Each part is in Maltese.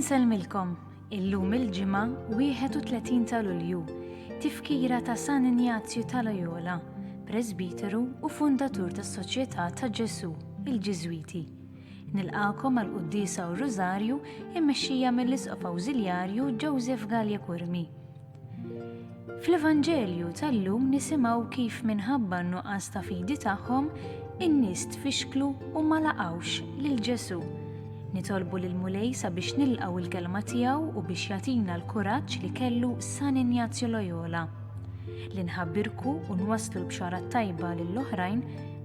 Inselmilkom, illum il-ġimgħa 31 ta' Lulju, tifkira ta' San Ignazju ta' Loyola, Presbiteru u fundatur tas-Soċjetà ta' Ġesu, il-Ġiżwiti. Nilqakom għall-Qudiesa u r-Rużarju immexxija mill-Isqof Awżiljarju Joseph Gallia Kurmi. Fl-Evanġelju tal-lum nisimgħu kif minħabba n-nuqqas ta' fidi tagħhom in-nies tfixklu u ma laqgħux lil Ġesu. Nitolbu lil Mulej sabiex nilqgħu il-kelma tiegħu u biex jagħtina l-kuraġġ li kellu San Ignazju Loyola. Li nħabbirku u nwasslu l-bxara tajba lill-oħrajn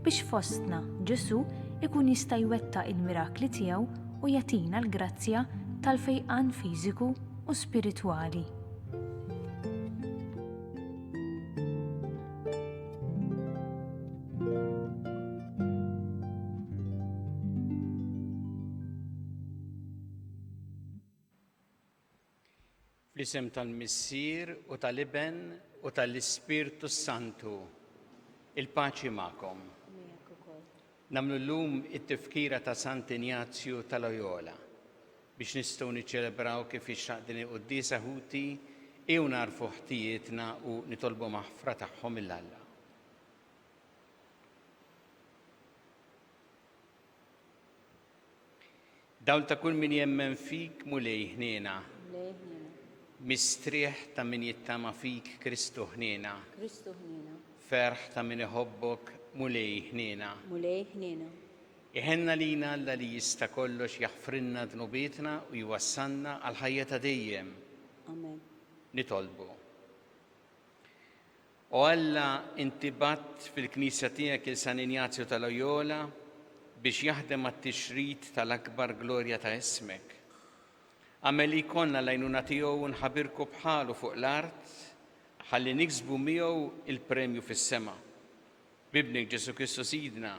biex fostna Ġesu ikun jista' jwettaq il-mirakli tiegħu u jagħtina l-grazzja tal-fejqan fiżiku u spiritwali. Fl-isem tal-Missier u tal-Iben u tal-Ispirtu Santu, il-paċi magħkom. Nagħmlu llum it-tifkira ta' Sant Ignazju ta' Loyola biex nistgħu niċċelebraw kif ixraq din il-Qudiesa ħuti u narfu ħtijietna u nitolbu maħfra tagħhom mill-Alla. Dawl ta' kull min jemmen fik Mulej ħniena. Mistrieħ ta' min jittama fik Kristu ħniena. Ferħ ta' min iħobbok Mulej ħniena. Iħenna lina Alla li jista' kollox jaħfrinna dnubietna u jwassalna għal ħajja ta' dejjem. Amen. Nitolbu. O Alla inti batt fil-Knisja tiegħek il San Ignazju ta' Loyola biex jaħdem għat-tixrid tal-akbar glorja ta' ismek. Għamel li konna l-għajnuna tiegħu nħabirku bħalu fuq l-art ħalli niksbu miegħu il-premju fis-sema. Bibnek Ġesu Kristu Sidna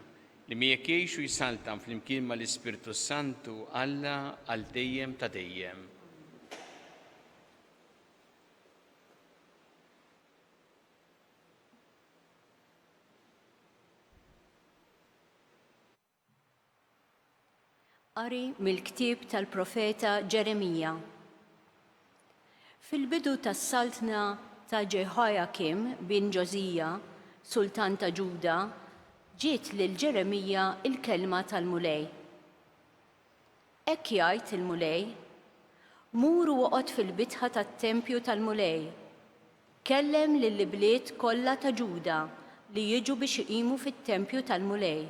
li miegħek jgħixu jsaltam flimkien mal-Ispirtu Santu Alla għal dejjem ta' dejjem. Qari mill-ktieb tal-profeta Ġeremija. Fil-bidu tas-saltna ta' Jehojakim bin Ġożija, sultan ta' Ġuda, ġiet lil Ġeremija il-kelma tal-Mulej. Hekk jgħid il-Mulej: mur u oqgħod fil-bitħa tat-tempju tal-Mulej. Kellem lill-bliet kollha ta' Ġuda li jiġu biex iqimu fit-tempju tal-Mulej.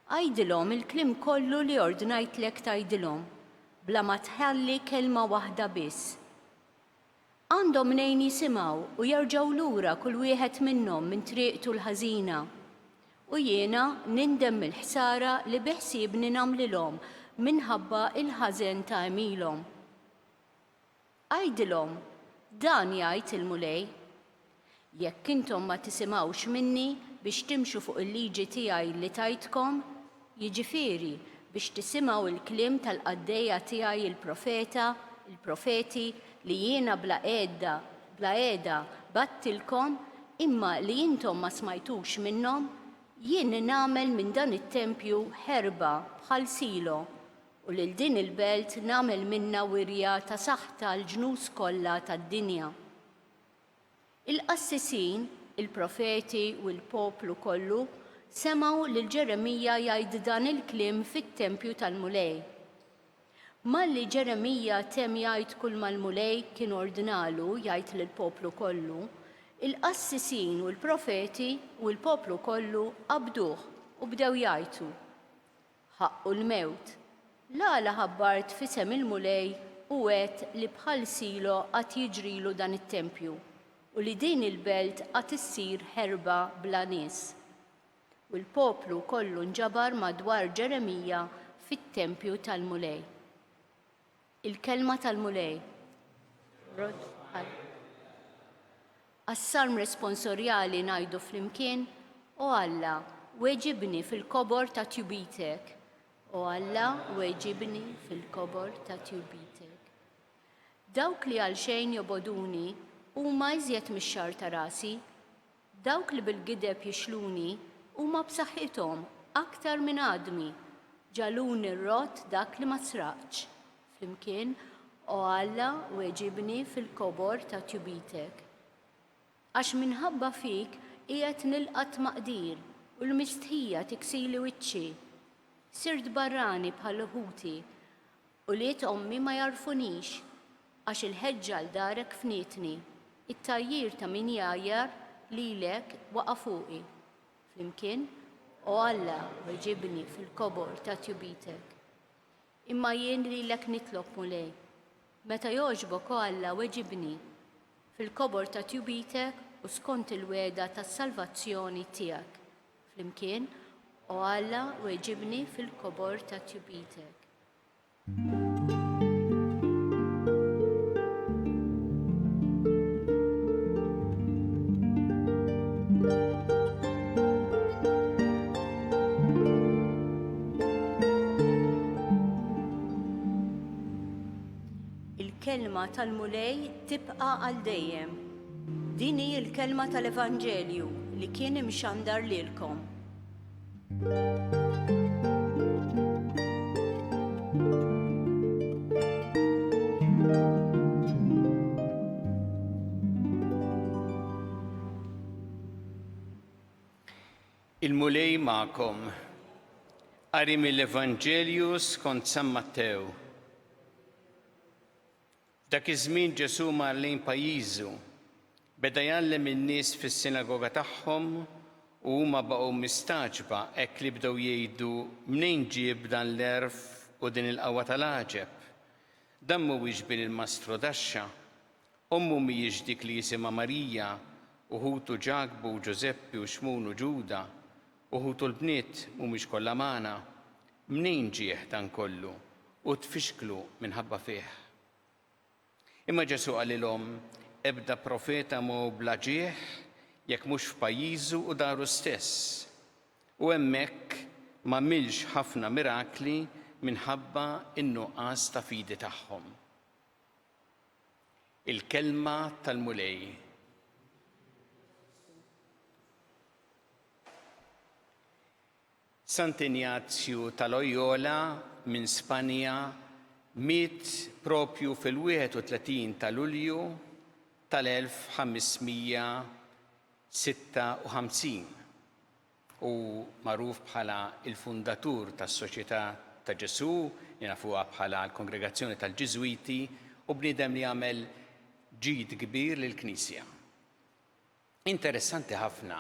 Għajdilhom il-kliem kollu li ordnajtlek tgħidilhom, bla ma tħalli kelma waħda biss. Għandhom nejn jisimgħu u jerġgħu lura kull wieħed minnhom minn triqtu l-ħażina. U jiena nindem il-ħsara li beħsiebni nagħmlilhom minħabba il-ħażen ta' għemilhom. Għajdilhom, dan jgħid il-Mulej: jekk intom ma tisimgħux minni biex timxu fuq il-liġi tiegħi li tajtkom, jiġifieri biex tisimgħu il-kliem tal-qaddejja tiegħi il-profeti li jiena bla qiegħda battilkom, imma li intom ma smajtux minnhom, jien nagħmel minn dan it-tempju ħerba bħal silo u lil din il-belt nagħmel minnha wirja ta' saħħta l-ġnus kollha tad-dinja. Il-qassisin, il-profeti u l-poplu kollu semgħu lil Ġeremija jgħid dan il-kliem fit-tempju tal-Mulej. Malli Ġeremija temm jgħid kull mal-Mulej kien ordinalu jgħid lill-poplu kollu, il-qassisin u l-profeti u l-poplu kollu qabduh u bdew jgħidu: ħaqqu l-mewt, l-għala ħabbart f'isem il-Mulej u għedt li bħal silo qatt jiġrilu dan it-tempju u li din il-belt qatt issir ħerba bla nies. U l-poplu kollu nġabar madwar Ġeremija fit-tempju tal-Mulej. Il-kelma tal-Mulej. Għas-salm responsorjali ngħidu flimkien: O Alla, weġibni fil-kobor ta' tjubitek. O Alla, weġibni fil-kobor ta' tjubitek. Dawk li għal xejn joboduni huma iżjed mix-xar ta' rasi, dawk li bil-gideb jixluni huma b'saħħithom aktar minn għadmi, ġaluni r-rott dak li ma sraqx. flimkien u Alla weġibni fil-kobor ta' tjubitek. Għax minħabba fik qiegħed nilqa' maqdir u l-mistħija tiksili wiċċi. Sirt barrani bħal ħuti u liet ommi ma jarfunix għax il-ħeġġa l darek fnietni. It-tajjir ta' min jajjar lilek waqa' fuqi. Flimkien u Alla weġibni fil-kobor ta' tjubitek. Imma jien lilek nitlob mulej. Meta jogħġbok u Alla weġibni fil-kobor ta' tjubitek u skont il-weda tas-salvazzjoni tiegħek. Flimkien u Alla weġibni fil-kobor ta' tjubitek. Il-kelma tal-mulej tibqa' għal dejjem. Din hi l-kelma tal-Evanġelju li kien imxandar lilkom. Il-mulej ma'kom. Qari mill-Evanġelju skont San Mattew. Dak iż-żmien Ġesu mar lejn pajjiżu, beda jgħallem in-nies fis-sinagoga tagħhom u huma baqgħu mistaġba hekk li bdew jgħidu mnejn ġieb dan l-erf u din il-qawwa tal-għaġeb. Dan mhuwiex bil il-mastru daxxa, ommu mhijiex dik li jisimha Marija, uħutu Ġakbu, Ġuseppi u Xmun u Ġuda, uħutu l-bniet mhumiex kollha magħna. Mnejn ġieħ dan kollu u tfixklu minħabba fih. Imma Ġesu qalilhom ebda profeta mu bla ġieħ jekk mhux f'pajjiżu u daru stess. U hemmhekk m'għamilx ħafna mirakli minħabba in-nuqqas ta' fidi tagħhom. Il-kelma tal-mulej. Sant Ignazju tal-Loyola minn Spanja miet propju fil-31 ta' Lulju tal-1556 u magħruf bħala il-fundatur tas-Soċjetà ta' Ġesu, nafuha bħala l-Kongregazzjoni tal-Ġiżwiti u bniedem li għamel ġid kbir lill-Knisja. Interessanti ħafna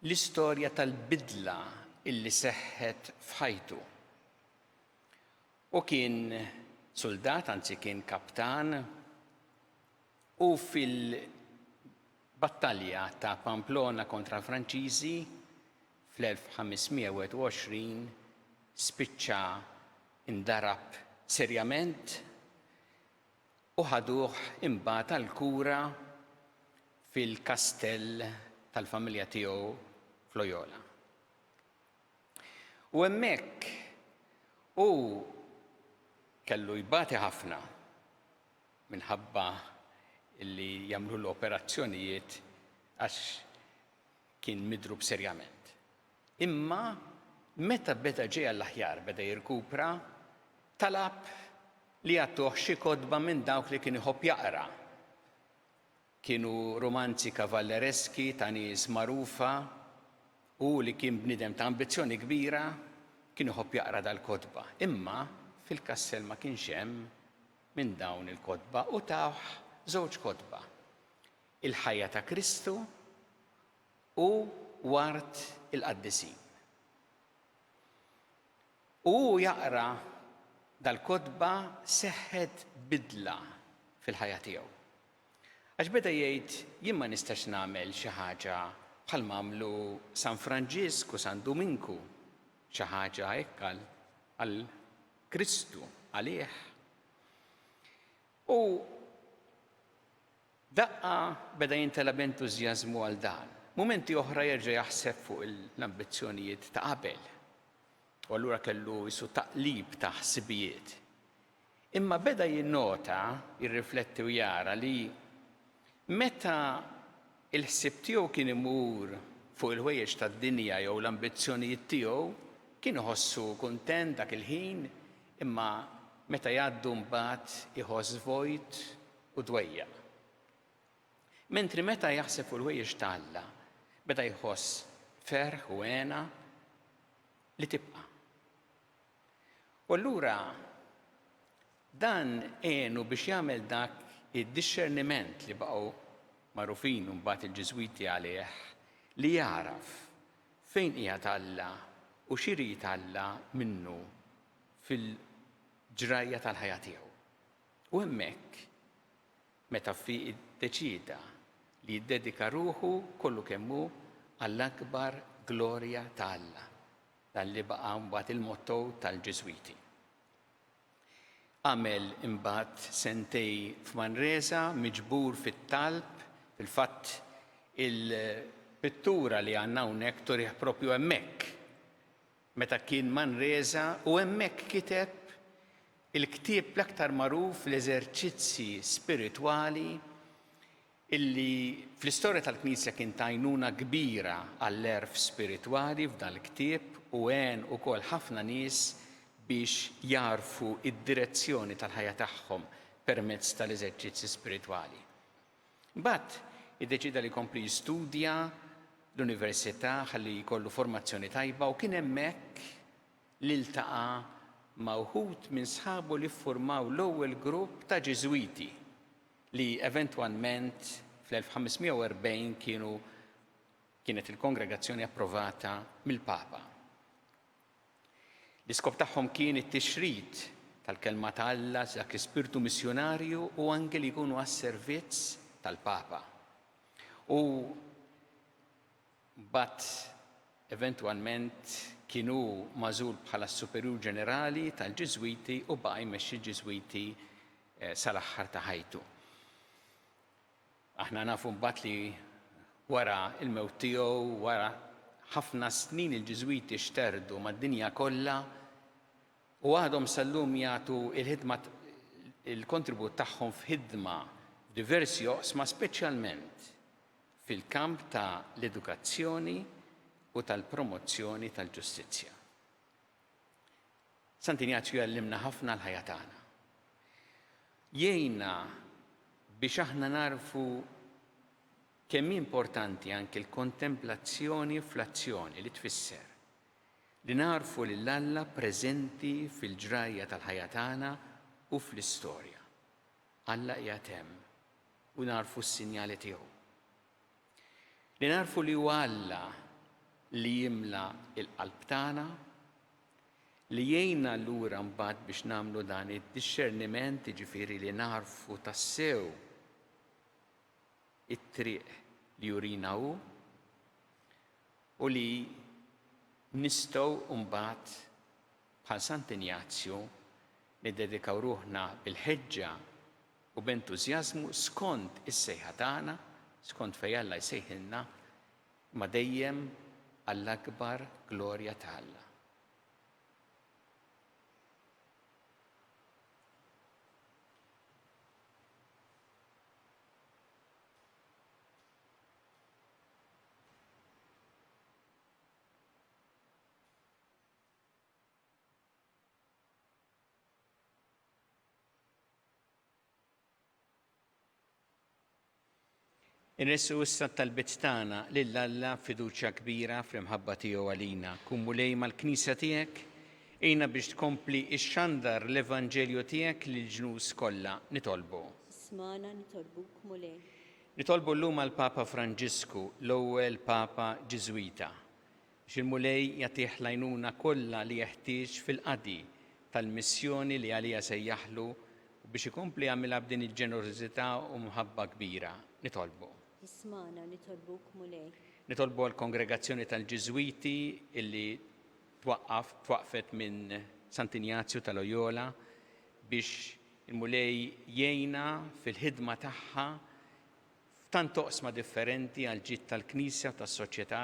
l-istorja tal-bidla illi seħħet f'ħajtu. U kien soldat, anzi kien kaptan, u fil-battalja ta' Pamplona kontra l-Franċiżi fl-1521 spiċċa indarab serjament u ħaduh imbagħad għall-kura fil-kastell tal-familja tiegħu f'Loyola. U hemmhekk u kellu jbati ħafna minħabba illi jagħmlu l-operazzjonijiet għax kien midrub serjament. Imma meta beda ġej għall-aħjar, beda jirkupra, talab li jagħtuh xi kotba minn dawk li kien iħobb jaqra. Kienu romanzi kavallereski ta' nies magħrufa u li kien bniedem ta' ambizzjoni kbira kien iħobb jaqra dal-kotba. Imma fil-kassell ma kienx hemm minn dawn il-kotba u tawh żewġ kotba. Il-ħajja ta' Kristu u wart il-Qaddisin. U jaqra dal-kotba seħħet bidla fil-ħajja tiegħu. Għax beda jgħid jien ma nistax nagħmel xi ħaġa bħal għamlu San Franġisku, San Dominku, xi ħaġa hekk għal Kristu għalih. U daqqa beda jintela b'entużjażmu għal dan. Mumenti oħra jerġa' jaħseb fuq l-ambizzjonijiet ta' qabel. U allura kellu jisu taqlib ta' ħsibijiet. Imma beda jinnota, jirrifletti u jara li meta il-ħsieb tiegħu kien imur fuq il-ħwejjeġ tad-dinja jew l-ambizzjonijiet tiegħu, kien iħossu kuntent dak il-ħin, imma meta jgħaddu mbagħad iħoss vojt u dwejjaq. Mentri meta jaħseb fuq il-ħwejjeġ ta' Alla, beda jħoss ferħ u għena li tibqa'. U allura dan għenu biex jagħmel dak id-discerniment li baqgħu magħrufin mbagħad il-Ġiżwiti għalih, li jaraf fejn qiegħed Alla u x'irid Alla minnu fil-ġrajja tal-ħajja tiegħu. U hemmhekk meta iddeċida li jiddedika ruħu kollu kemm hu għall-akbar glorja ta' Alla, dan li baqa' mbagħad il-motto tal-Ġiżwiti. Għamel imbagħad sentej f'Manresa miġbur fit-talb, fil-fatt il-pittura li għandna hawnhekk torih proprju hemmhekk. Meta kien Manresa u hemmhekk kiteb il-ktieb l-aktar magħruf l-eżerċizzi spiritwali illi fl-istorja tal-Knisja kien ta' għajnuna kbira għall-erf spiritwali f'dan il-ktieb u għen ukoll ħafna nies biex jarfu id-direzzjoni tal-ħajja tagħhom permezz tal-eżerċizzi spiritwali. Mbagħad iddeċida li jkompli jistudja l-università ħalli jkollu formazzjoni tajba u kien hemmhekk li iltaqa' ma' wħud minn sħabu li ffurmaw l-ewwel grupp ta' Ġiżwiti li eventwalment fl-1540 kienet il-kongregazzjoni approvata mill-Papa. L-iskop tagħhom kien it-tixrid tal-kelma ta' Alla dak l-ispirtu missjonarju u anke li jkunu għas-servizz tal-Papa. U mbagħad eventwalment kienu magħżul bħala s-Superjur Ġenerali tal-Ġiżwiti u baqa' jmexxi l-Ġiżwiti sal-aħħar ta' ħajtu. Aħna nafu mbagħad li wara il-mewt tiegħu, wara ħafna snin il-Ġiżwiti xterdu mad-dinja kollha u għadhom sallum jagħtu il-ħidma il-kontribut tagħhom f'ħidma f'diversi oqsma speċjalment fil-kamp ta' l-edukazzjoni u tal-promozzjoni tal-ġustizzja. Sant'Ignazju għallimna ħafna l-ħajja tagħna. Jgħinna biex aħna narfu kemm importanti anke l-kontemplazzjoni fl-azzjoni li tfisser li narfu li l-Alla preżenti fil-ġrajja tal-ħajja tagħna u fl-istorja. Alla qiegħed hemm u narfu s-sinjali tiegħu. Li narfu li huwa Alla li jimla il-qalb tagħna, li jgħinna allura mbagħad biex nagħmlu dan id-discerniment, jiġifieri li narfu tassew it-triq li jurina hu u li nistgħu mbagħad bħal Sant'Ignazju niddedikaw ruħna bil-ħeġġa u b'entużjażmu skont is-sejħa tagħna, skont fejn Alla jsejħilna, ma dejjem għall-akbar glorja ta' Alla. Inressu issa tal-bit tagħna lil Alla fiduċja kbira fl-imħabba tiegħu għalina. Kun mulej mal-Knisja tiegħek, ejna biex tkompli ix-xandar l-Evanġelju tiegħek lill-ġnus kollha nitolbu. Ismana nitolbuk mulej. Nitolbu llum għall-Papa Franġisku, l-ewwel Papa Ġiżwita, biex il-mulej jagħtih l-għajnuna kollha li jeħtieġ fil-qadi tal-missjoni li għalija sejjaħlu u biex ikompli jagħmilha b'din il-ġenerożità u mħabba kbira. Nitolbu. Ismana nitolbuk mulej. Nitolbu għall-kongregazzjoni tal-Ġiżwiti illi twaqfet minn Sant'Ignazju tal-Loyola biex il-mulej jgħinna fil-ħidma tagħha f'tant oqsma differenti għal ġid tal-Knisja u tas-soċjetà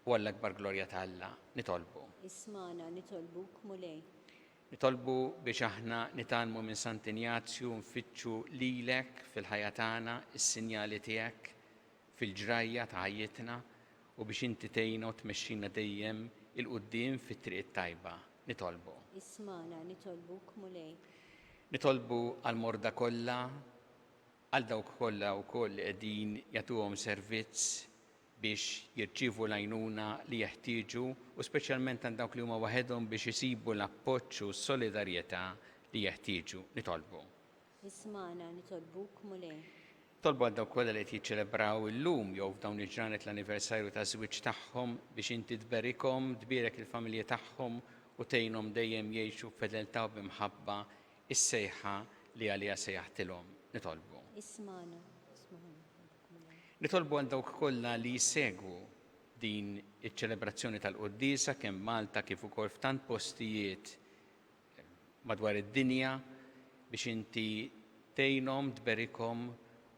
u għall-akbar glorja ta' Alla. Nitolbu. Ismana nitolbuk mulej. Nitolbu biex aħna nitalmu minn Sant'Ignazju nfittxu lilek fil-ħajja tagħna is-sinjali tiegħek fil-ġrajja ta' ħajjitna u biex inti tgħinna u tmexxina dejjem il-quddiem fit-triq tajba. nitolbu. Ismana nitolbuk mulej. Nitolbu għal-morda kollha, għal dawk kollha wkoll li qegħdin jagħtuhom servizz biex jirċievu l-għajnuna li jeħtieġu u speċjalment għal dawk li huma waħedhom biex isibu l-appoġġ u s-solidarjetà li jeħtieġu. Nitolbu. Ismana nitolbuk mulej. Tolbu għal dawk kollha li qed jiċċelebraw illum jew f'dawn il-ġranet l-anniversarju ta' żwieġ tagħhom biex inti tberikhom, tbierek il-familji tagħhom u tgħinhom dejjem jgħixu f'fedeltà u b'imħabba is-sejħa li għaliha sejjaħtilhom. Nitolbu. Ismana. Nitolbu għal dawk kollha li jsegwu din iċ-ċelebrazzjoni tal-Qudiesa kemm Malta kif ukoll f'tant postijiet madwar id-dinja biex inti tgħinhom, tberikhom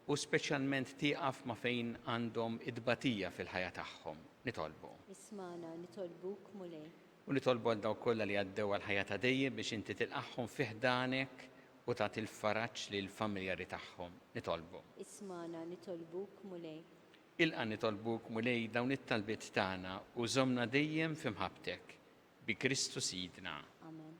u speċjalment tieqaf ma' fejn għandhom id-batija fil-ħajja tagħhom. Nitolbu. Ismana nitolbuk mulej. U nitolbu għal dawk kollha li għaddew għall-ħajja ta' dejjem biex inti tilqaħħom fih danek u tagħti l-faraġġ lil familjari tagħhom. Nitolbu. Ismana nitolbuk mulej. Ilqa' nitolbuk mulej dawn it-talbiet tagħna u żommna dejjem f'imħabbtek bi Kristu Sidna. Amen.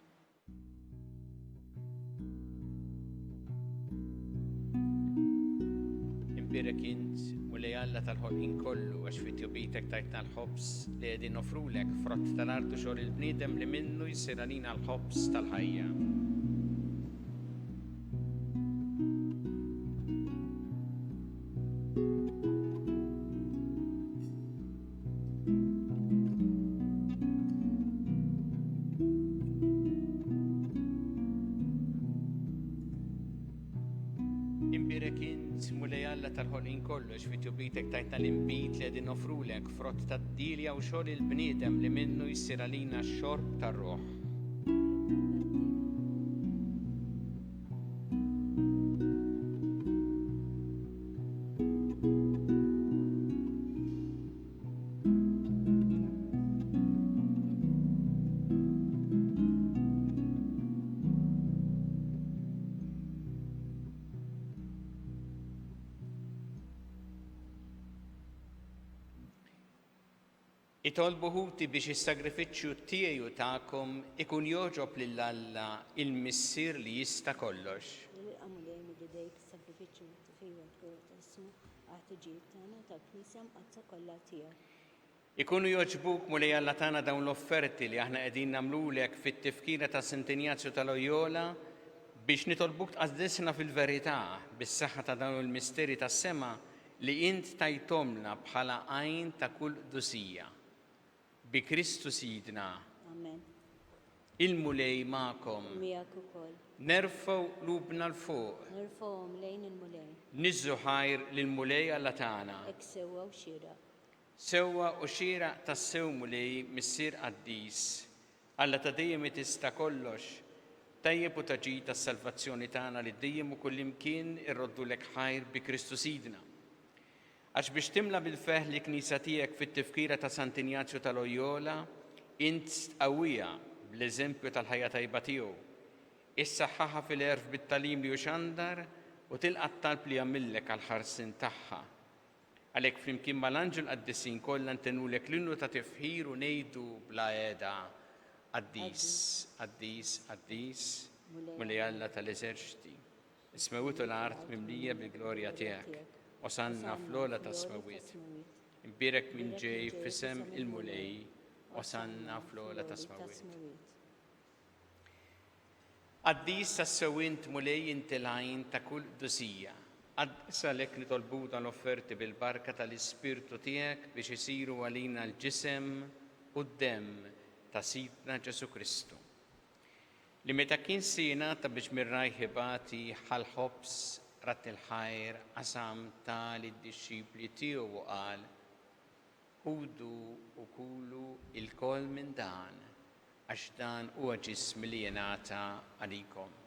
Imbirek int mulej Alla tal-ħolqien kollu għax fit-tjubitek tajtna l-ħobs li qegħdin nofrulek frott tal-artu xogħol il-bniedem li minnu jsir għalina l-ħobs tal-ħajja. Imbirek int mulej Alla tal-ħolqien kollu għax fit-tjubitek tajtna l-imbit li qegħdin nofrulek frott tad-dilja u xogħol il-bniedem li minnu jsir għalina x-xorb tar-ruħ. Itolbu ħuti biex is-sagrifiċċju tiegħi u tagħkom ikun joġob lil Alla il-Missier li jista' kollox. Nilqa' mulej mididejk sagrifiċċju tifejwa l-kura ismu għat-tiġijiet tagħna tal-Knisja mqazza kollha tiegħek. Ikunu joġbuk mulej Alla tagħna dawn l-offerti li aħna qegħdin nagħmlulek fit-tifkira ta' Sant Ignazju ta' Loyola biex nitolbuk tqaddisna fil-verità bis-saħħa ta' dawn il-misteri tas-sema li int tajtomna bħala għajn ta' kull qdusija. Bi Kristu Sidna. Amen. Il-mulej ma'kom. Miegħek ukoll. Nerfgħu qlubna l-fuq. Nirfgħuhom lejn il-mulej. Niżżu ħajr lill-mulej Alla tagħna. Hekk sewwa u xieraq. Sewwa u xieraq tas-sew mulej missier qaddis. Alla ta' dejjem tista' kollox. Tajjeb u taġid tas-salvazzjoni tagħna li dejjem u kullimkien irroddulek ħajr bi Kristu Sidna. Għax biex timla bil-feħ li knisja tiegħek fit-tifkira ta' Sant Ignazju ta' Loyola, int tqawwija bl-eżempju tal-ħajja tajba tiegħu. Issaħħaħa fil-erf bit-talim li xandar u tilqa' t-talb li jagħmillek għall-ħarsien tagħha. Għalhekk flimkien mal-anġel qaddisin kollha ntenulek l-innu ta' tifħir u ngħidu bla qiegħda qaddis, qaddis, qaddis, mulej Alla tal-eżerċiti. Ismewtu l-art mimlija bil-glorja tiegħek. Osanna fl-ola ta' smawiet. Imbirek minn ġej fisem il-mulej. Osanna fl-ola ta' smawiet. Qaddis ta' sewint mulej intilajn ta' kull qdusija. Qaddisa lek nitolbu tal-offerti bil-barka tal-Ispirtu tiegħek biex isiru għalina l-ġisem u d-demm ta' Sidna Ġesu Kristu. Li meta kien sijinata biex mirrajħibati ħal-ħobs rat il-ħajr qasam tal-disċipli tiegħu u qal ħudu u kulu il-kol minn dan għax dan huwa ġismi li jingħata għalikom.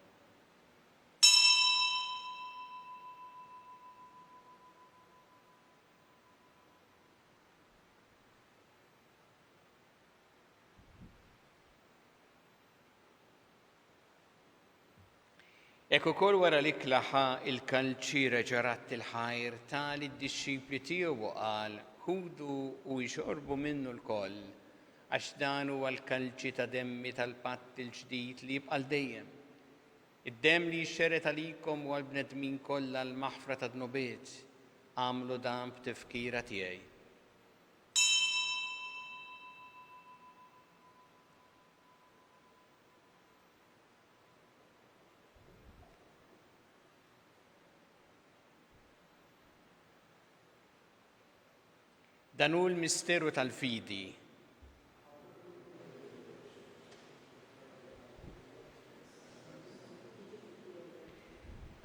Ekku kol wara li klaħa il-kalċira ġarat il-ħajr tal id-disċipli tiegħu u qal ħudu u jxorbu minnu l-koll għax dan huwa l-kalċi ta' demmi tal-patt il-ġdid li jibqa' dejjem. Id-demm li jxerret għalikom u għal-bnedmin kollha l-maħfra ta' dnubiet, għamlu dan b'tifkira tiegħi. Dan hu l-misteru tal-fidi.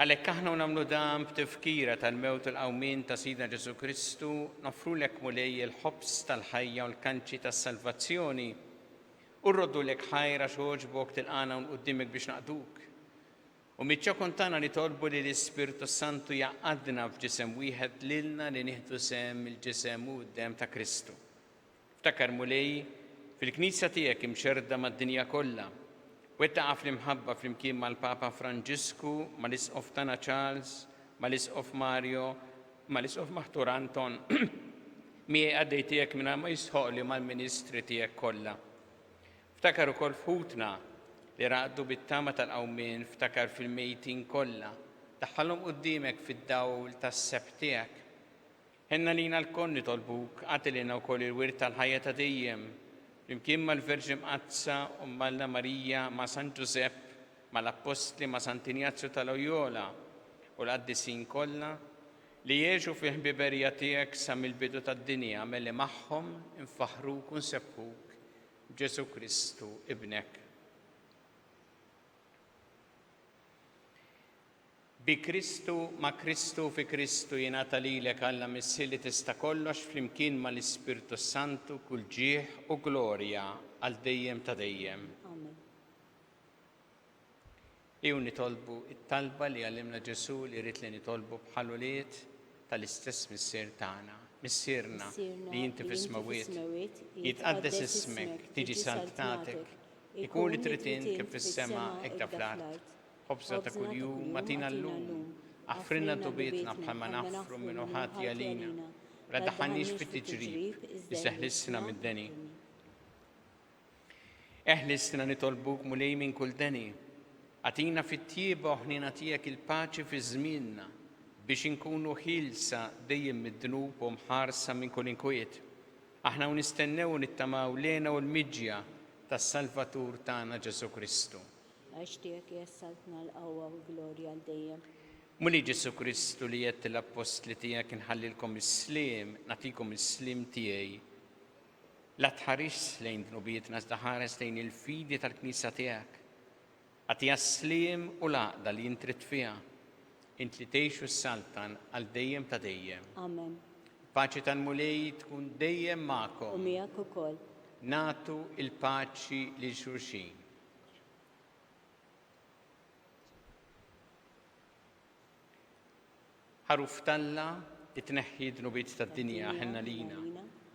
Għalhekk aħna nagħmlu dan b'tifkira tal-mewt u l-qawmien ta' Sidna Ġesu Kristu, nofrulek mulej il-ħobs tal-ħajja u l-kanċi tas-salvazzjoni u rroddulek ħajra xogħġbok tilqana quddiemek biex naqduk. U miċ-ċokun tagħna nitolbu li l-Ispirtu Santu jaqgħadna f'ġisem wieħed lilna li nieħdu sem il-ġisem u d-dem ta' Kristu. Ftakar mulej fil-Knisja tiegħek imxerda mad-dinja kollha. Wettaqa fl-imħabba flimkien mal-Papa Franġisku, mal-Isqof tagħna Charles, mal-Isqof Mario, mal-Isqof Maħtur Anton, miegħi għaddej tiegħek mingħajr ma jisħoqli mal-Ministri tiegħek kollha. Ftakar ukoll fħutna li raqdu bit-tama tal-qawmien, ftakar fil-mejtin kollha, daħħalhom quddiemek fid-dawl tas-sebt tiegħek. Ħenna lina l-konni nitolbuk għatilina wkoll il-wirt tal-ħajja ta' dejjem, flimkien mal-Verġi Mqazza u Malla Marija ma' San Ġusepp, mal-Apostli ma' Sant'Injazzu tal-Loyola u l-qaddisin kollha li jgħixu fil-ħbiberija tiegħek sa mill-bidu tad-dinja milli magħhom infaħruk u nsebbħuk b'Ġesu Kristu ibnek. Bi Kristu, ma' Kristu fi Kristu jingħata lilek Alla missi li tista' kollox flimkien mal-Ispirtu Santu kull ġieħ u glorja għal dejjem ta' dejjem. Amen. Jew nitolbu it-talba li għallimna Ġesu li rrid li nitolbu bħal ulied tal-istess missier tagħna, missierna li inti fis-smawiet, jitqaddes ismek, tiġi saltatek, ikun li trid int kif fis-sema hekk fl-art. Ħobsa ta' kuljum matina llum, aħfrinna dubietna bħalma nafru minnu ħati għalina, la daħħalniex fit-tiġrib, iseħħlissna mid-deni. Eħlissna nitolbuk mulej minn kull deni, għatina fit-tjieba ħnina tiegħek il-paċi fi żmienna biex inkunu ħilsa dejjem mid-dnub u mħarsa minn kull inkwiet. Aħna nistennew nittamaw lena u l-miġja tas-Salvatur tagħna Ġesu Kristu. Għax tiegħek jassaltna l-qawwa u l-glorja għal dejjem. Muli Ġesu Kristu li jett l-apostli tiegħek inħallilkom is-slim, nagħtikom is-slim tiegħi. La tħarix lejn dnubietna iżda ħares lejn il-fidi tal-Knisja tiegħek. Għatija s-slim u l-għaqda li jintrid fiha. Int li tgħixu s-saltan għal dejjem ta' dejjem. Amen. Paċi tal-mulej tkun dejjem magħkom. U miegħek ukoll. Natu il-paċi lil xulxin. ħaruf talla li tneħħi dnubiet tad-dinja ħenna lina.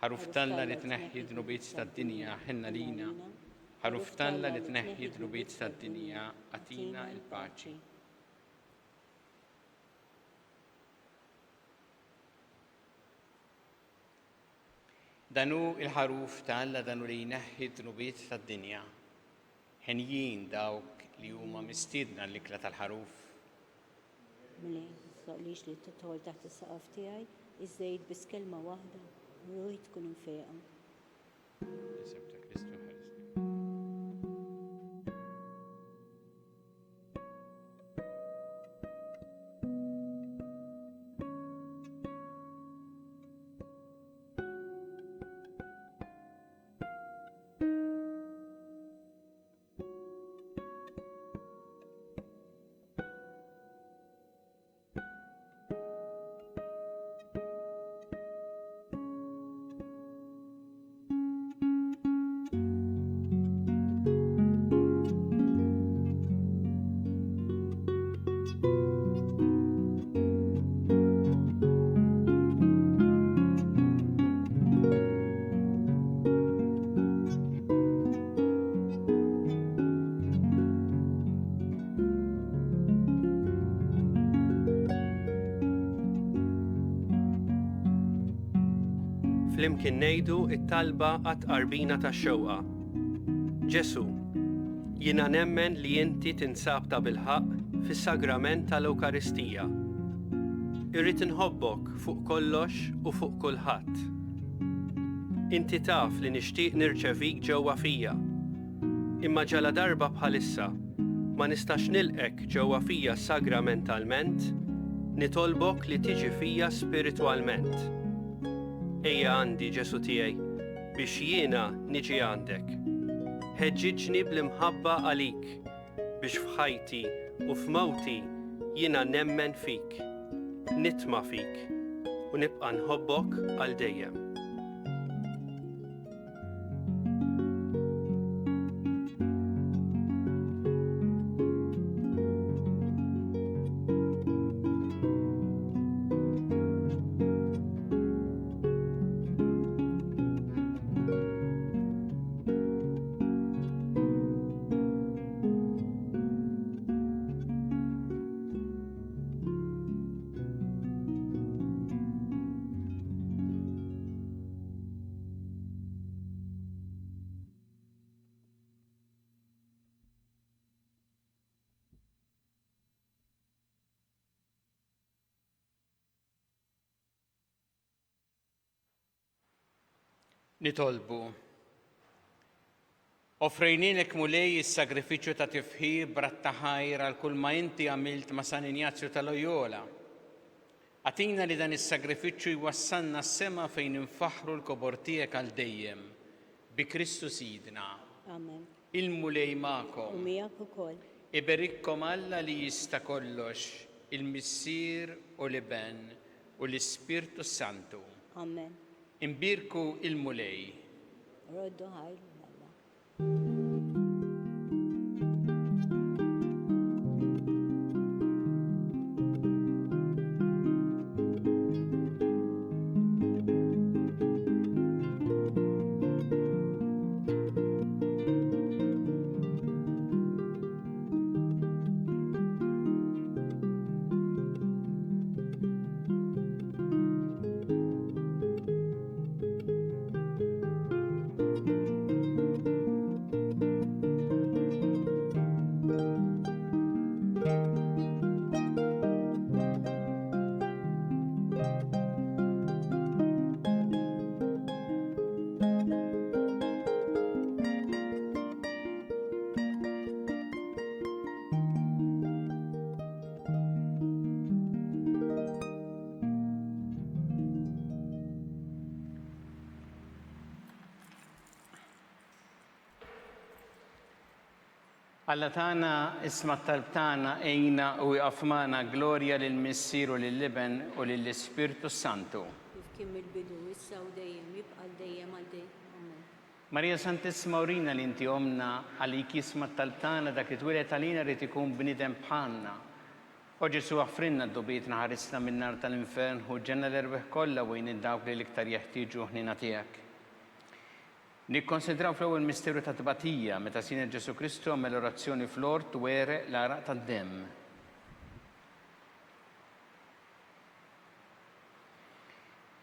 Ħaruf talla li tneħħi dnubiet tad-dinja ħenna lina. Ħaruf talla li tneħħi dnubiet tad-dinja għatina il-paċi. Danu il-ħaruf talla danu li jneħħi dnubiet tad-dinja. Ħenjin dawk li huma mistiedna l-ikla tal-ħaruf. Lix li t-tħol taħt is-saqaf tiegħi, iżżejjed biss kelma waħda, ruħi tkun infeqa. flimkien ngħidu t-talba għat-qarbina tax-xewqa. Ġesu, jiena nemmen li inti tinsab ta' bilħaq fis-sagrament tal-Ewkaristija. Irrid inħobbok fuq kollox u fuq kulħadd. Inti taf li nixtieq nirċevik ġewwa fija. Imma ġala darba bħalissa ma nistax nilqek ġewwa fija sagramentalment, nitolbok li tiġi fija spiritwalment. Ejja għandi Ġesu tiegħi biex jiena niġi għandek. Ħeġġiġni bl-imħabba għalik biex f'ħajti u f'mawti jiena nemmen fik, nitma' fik u nibqa' nħobbok għal dejjem. Nitolbu. Offrejnilek mulej is-sagrifiċċju ta' tifħir b'ratta ħajr għal kull ma inti għamilt ma' San Ignazio ta' Loyola. Għatina li dan is-sagrifiċċju jwassalna s-sema fejn infaħru l-kobor tiegħek għal dejjem. Bi Kristu Sidna. Amen. Il-mulej magħkom. U miegħek ukoll. Iberikkom Alla li jista' kollox, il-Missier u l-Iben u l-Ispirtu Santu. Amen. Imbirku il-mulej. Roddu ħajl Alla. Alla tagħna isma' t-talb tagħna ejna u jqaf magħna glorja lill-Missier u lill-Iben u lill-Ispirtu Santu. Kif kien mill-bidu, issa u dejjem, jibqa' dejjem għal dejjem. Amen. Marija Santissima urina li inti omna għalik jisma' t-talb tagħna dak li twilet għalina rid ikun bniedem bħalna. O Ġesu għaffrinna d-dubiet naħarisna min-nar tal-infern u ġenna l-erbieħ kollha wejn id-dawk li l-iktar jeħtieġu ħnina tiegħek. Nikkonsidraw fl-ewwel misteru ta' tbatija meta Sina Ġesu Kristu għamel orazzjoni fl-ort u were l-araq tad-demm.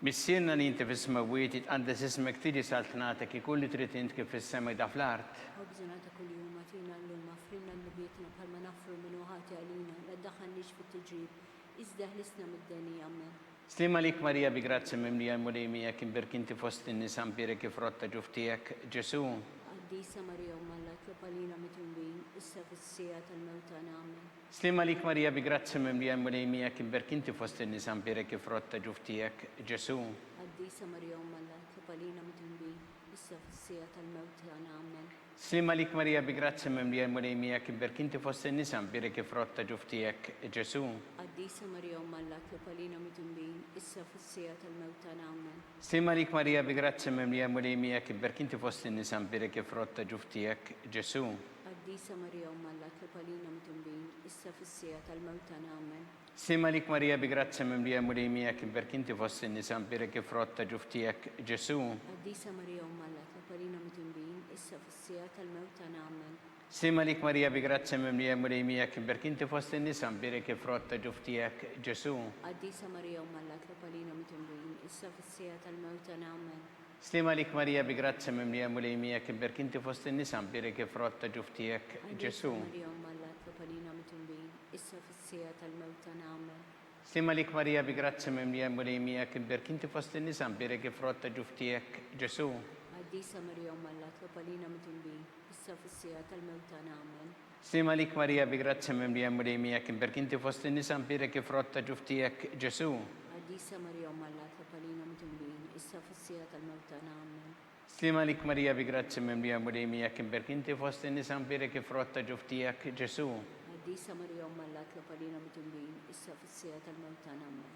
Missierna li inti fis-smawiet jitqaddes ismek tiġi saltnatek ikun li trid int kif fis-sema jda fl-art. Ħobżuna ta' kuljum għatina llum affrinna l-lubietna bħalma naffru minn uħati għalina, la ddaħħalniex fit-tiġrib, iżda ħlisna mid-deni Amen. Slima lik Marija bi grazzi mimlija mulejmija kim berkinti fost in-nisa mpire kif rotta ġuftijek Ġesu. Qaddisa Marija Umma tlab għalina mitulbin, issa fis-sija tal-mewtana Amen. Slima lik Marija bi grazzi mimlija mulejmija kim berkinti fost in-nisa mpire kif rotta ġuftijek Ġesu. Qaddisa Marija Umma tlab għalina mitulbin, issa fis-sija tal-mewtana Amen. Slima lik Marija bi grazzi mimlija mulejmija kim berkinti fost in-nisa mpire kif rotta ġuftijek Ġesu. Qaddisa Marija Umma tlab għalina mitulbin, issa fis-sija tal-mewtana Amen. Slima lik Marija bi grazzi mimlija mulejmija kim berkinti fost in-nisa mpire kif rotta ġuftijek Ġesu. Qaddisa Marija Umma tlab għalina mitulbin, issa fis-sija tal-mewtana Amen. Slima lik Marija bi grazzi mimlija mulejmija kim berkinti fost in-nisa mpire kif rotta ġuftijek Ġesu. Qaddisa Marija Umma tlab għalina mitulbin, issa fis-sija tal-mewtana Amen. Slima lik Marija bi grazzi mimlija mulejmija kibberk inti fost in-nisa mbirik frott ta' ġuftijek Ġesu. Qaddisa Marija Umma l-Atlob għalina mitulbin, issa fis-sija tal-mewta nagħmel. Slima lik Marija bi grazzi mimlija mulejmija kibberk inti fost in-nisa mbirik frott ta' ġuftijek Ġesu. Marija Umma l-Atlob għalina mitulbin, issa fis-sija tal-mewta nagħmel. Slima lik Marija bi grazzi mimlija mulejmija kibberk inti fost in-nisa mbirik frott ta' ġuftijek Ġesu. Qaddisa Marija Umma l-Atlob għalina mitulbin, issa fis-sija tal-mewta nagħmel. Slima lik Marija bi grazzi mimlija mulejmija kibberk inti fost in-nisa mbirik frott ta' ġuftijek Ġesu. Qaddisa Marija Umma l-Atlob għalina mitulbin, issa fis-sija tal-mewta nagħmel. Slima lik Marija bi grazzi mimlija mulejmija kibberk inti fost in-nisa mbirik frott ta' ġuftijek Ġesu. Qaddisa Marija Umma l-Atlob għalina mitulbin, issa fis-sija tal-mewta nagħmel.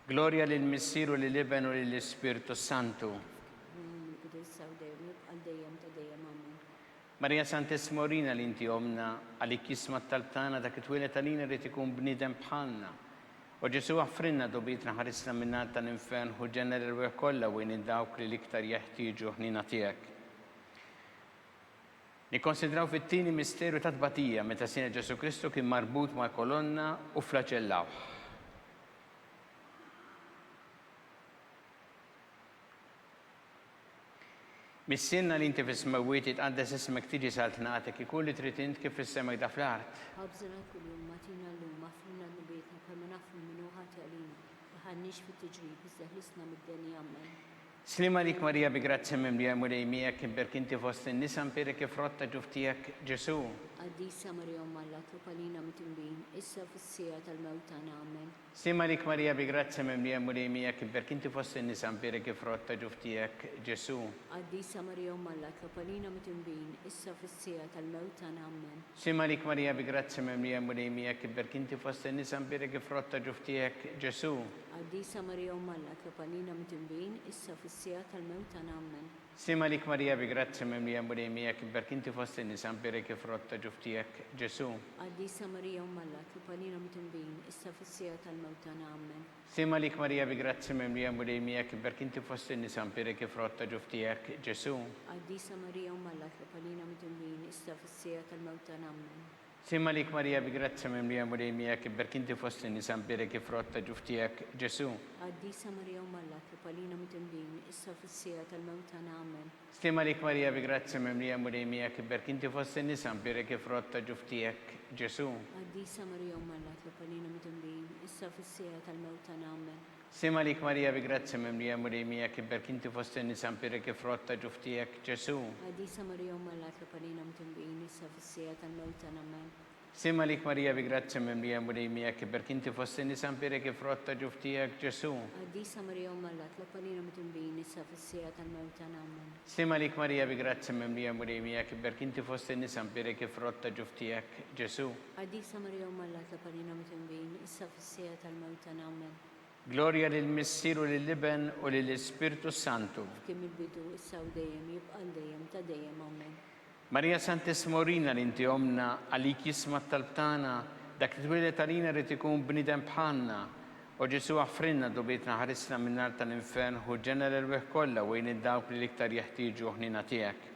Gloria lil Missir u lil Iben u lil Spiritu Santu. Bidu issa u dejjem jibqa' dejjem ta' dejjem amen. Marija Santissima Urina li inti omna għalik jisma talbtana dak it-twilet għalina li tikun bnidem bħalna. U Ġesu għaffrinna dobitna ħarisna minnat tal-infern u ġenna l-rweħ kollha u dawk li l-iktar jeħtieġu ħnina tiegħek. Nikkonsidraw fit-tieni misteru ta' tbatija meta Sina Ġesu Kristu kien marbut ma' kolonna u flaġellaw. Missinna li inti fis-smawiet tqaddes ismek tiġi saltnatek ikun li trid int kif fis-semek da fl-art. Ħabżna kuljum matina llum affrinna l-bietna bħalma nafru minnu ħati għalina. Ħannix fit-tiġrib iżda ħlisna mid-deni amen. Slima lik Marija bi grazzi mimlija mulejmija kibberk inti fost in-nisa mbirik frott ta' ġuftijek Ġesu. Qaddisa Marija Umma l-Atlob għalina mitulbin, issa fis-sija tal-mewta nagħmel. Slima lik Marija bi grazzi mimlija mulejmija kibberk inti fost in-nisa mbirik frott ta' ġuftijek Ġesu. Qaddisa Marija Umma l-Atlob għalina mitulbin, issa fis-sija tal-mewta nagħmel. Slima lik Marija bi grazzi mimlija mulejmija kibberk inti fost in-nisa mbirik frott ta' ġuftijek Ġesu. Qaddisa Marija Umma l-Atlob għalina mitulbin, issa fis-sija tal-mewta nagħmel. Slima lik Marija bi grazzi mimlija mulejmija kibberk inti fost in-nisa mbirik frott ta' ġuftijek Ġesu. Qaddisa Marija Umma l-Atlob għalina mitulbin, issa fis-sija tal-mewta nagħmel. Slima lik Marija bi grazzi mimlija mulejmija kibberk inti fost in-nisa mbirik frott ta' ġuftijek Ġesu. Qaddisa Marija Umma l-Atlob għalina mitulbin, issa fis-sija tal-mewta nagħmel. Slima lik Marija bi grazzi mimlija mulejmija kibberk inti fost in-nisa mbirik frott ta' ġuftijek Ġesu. Qaddisa Marija Umma l-Atlob għalina mitulbin, issa fis-sija tal-mewta nagħmel. Slima lik Marija bi grazzi mimlija mulejmija kibberk inti fost in-nisa mbirik frott ta' ġuftijek Ġesu. Qaddisa Marija Umma l-Atlob għalina mitulbin, issa fis-sija tal-mewta nagħmel. Slima lik Marija bi grazzi mimlija mulejmija kibberk inti fost in-nisa mbirik frott ta' ġuftijek Ġesu. Qaddisa Marija Umma l-Atlob għalina mitulbin, issa fis-sija tal-mewta nagħmel. Slima lik Marija bi grazzi mimlija mulejmija kibberk inti fost in-nisa mbirik frott ta' ġuftijek Ġesu. Qaddisa Marija Umma l-Atlob għalina mitulbin, issa fis-sija tal-mewta nagħmel. Slima lik Marija bi grazzi mimlija mulejmija kibberk inti fost in-nisa mbirik frott ta' ġuftijek Ġesu. Qaddisa Marija Umma l-Atlob għalina mitulbin, issa fis-sija tal-mewta nagħmel. Gloria lil Missir u lil Iben u lil Spiritu Santu. Kim il-bidu issa u dejjem jibqa' dejjem ta' dejjem amen. Marija Santissima Urina li inti omna għalik jisma talbtana dak li twilet għalina rrid ikun bnidem bħalna. U Ġesu għaffrinna dobitna ħarisna minnar tal-infern u ġenna l-rweħ kollha wejn dawk li l-iktar jeħtieġu ħnina tiegħek.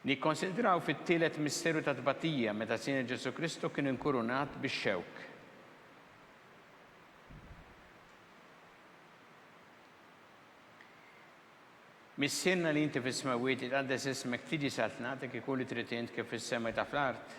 Nikkonsidraw fit-tielet misteru ta' tbatija meta Sina Ġesu Kristu kien inkurunat bix-xewk. Missirna li inti fis-smawiet tqaddes ismek tiġi saltnatek ikun li trid int kif fis-sema ta' fl-art.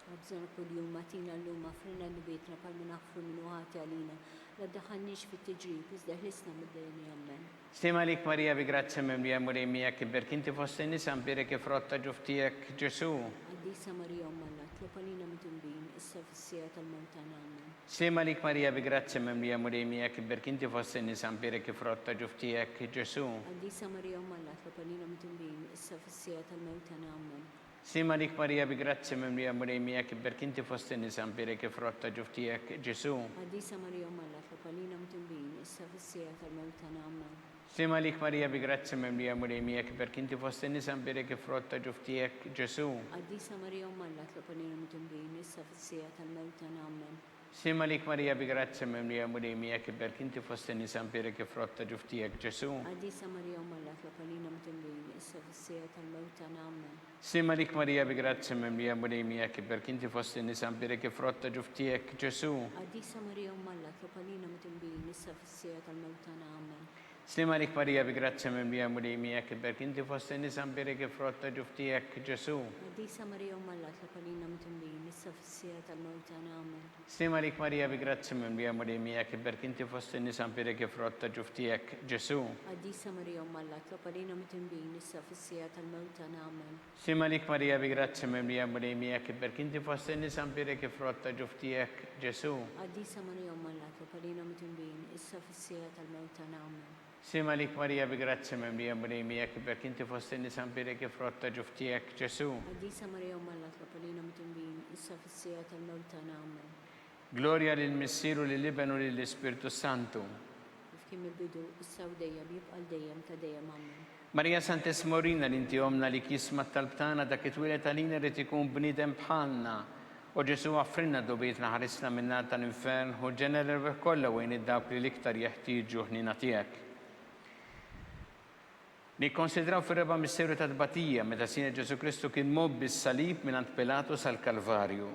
Ħabżna kuljum matina llum affrinna l-bietna bħalma nafru minnu ħati għalina. La ddaħħalniex fit-tiġrib iżda ħlisna mid-deni amen. Slima lik Marija bi grazzi mimlija mulejmija kibberk inti fost in-nisa mbirik frott ta' ġuftijek Ġesu. Qaddisa Marija Umma l-Atlob għalina mitulbin, issa fis-sija tal-mewta nagħmel. Slima lik Marija bi grazzi mimlija mulejmija kibberk inti fost in-nisa mbirik frott ta' ġuftijek Ġesu. Qaddisa Marija Umma l-Atlob għalina mitulbin, issa fis-sija tal-mewta nagħmel. Slima lik Marija bi grazzi mimlija mulejmija kibberk inti fost in-nisa mbirik frott ta' ġuftijek Ġesu. Qaddisa Marija Umma l-Atlob għalina mitulbin, issa fis-sija tal-mewta nagħmel. Slima lik Marija bi grazzi mimlija mulejmija kibberk inti fost in-nisa mbirik frott ta' ġuftijek Ġesu. Qaddisa Marija Umma l-Atlob għalina mitulbin, issa fis-sija tal-mewta nagħmel. Sima lik Marija bi grazia mimlija mulejmija kiber kinti fost in-nisa mpirek frott ta' ġuftijek Ġesu. Għaddisa Marija Umalla tlopalina mitimlin, issa fissija tal-mewta nammen. Sima lik Marija bi grazia mimlija mulejmija kiber kinti fost in-nisa mpirek frott ta' ġuftijek Ġesu. Għaddisa Marija Umalla tlopalina mitimlin, issa fissija tal-mewta nammen. Sima lik Marija bi grazia mimlija mulejmija kiber kinti fost in-nisa mpirek frott ta' ġuftijek Ġesu. Għaddisa Marija Umalla tlopalina mitimlin, issa fissija tal-mewta nammen. Sima lik Marija bi grazia mimlija mulejmija kiber kinti fost in-nisa mpirek frott ta' ġuftijek Ġesu. Għaddisa Marija Umalla tlopalina mitimlin, issa fissija tal-mewta nammen. Sima lik Marija bi grazia mimlija mulejmija kiber kinti fost in-nisa mpirek frott ta' ġuftijek Ġesu. Għaddisa Marija Umalla tlopalina mitimlin, issa fissija tal-mewta nammen. Sima lik Marija bi grazia mimlija mulejmija kiber kinti fost in-nisa mpirek frott ta' ġuftijek Ġesu. Għaddisa Marija Umalla tlopalina mitimlin, issa fissija tal-mewta nammen. Gloria lil Missieru lil Ibnu lil Ispiritu Santu. F'kim il-bidu, issa u dejjem jibqa' dejjem ta' dejjem ammen. Marija Santes Morina li inti omna li kisma tal-btana dak it-twilet għalina rrid ikun bniedem bħalna. U Ġesu għaffrinna dobietna ħarisna minna tal-infern u ġenerer kollha wejn id-dawk li l-iktar jeħtieġu ħnina tiegħek. Nikkonsidraw fir-reba misteru ta' tbatija meta Sina Ġesu Kristu kien mob bis-salib mingħand Pilatus għall-Kalvarju.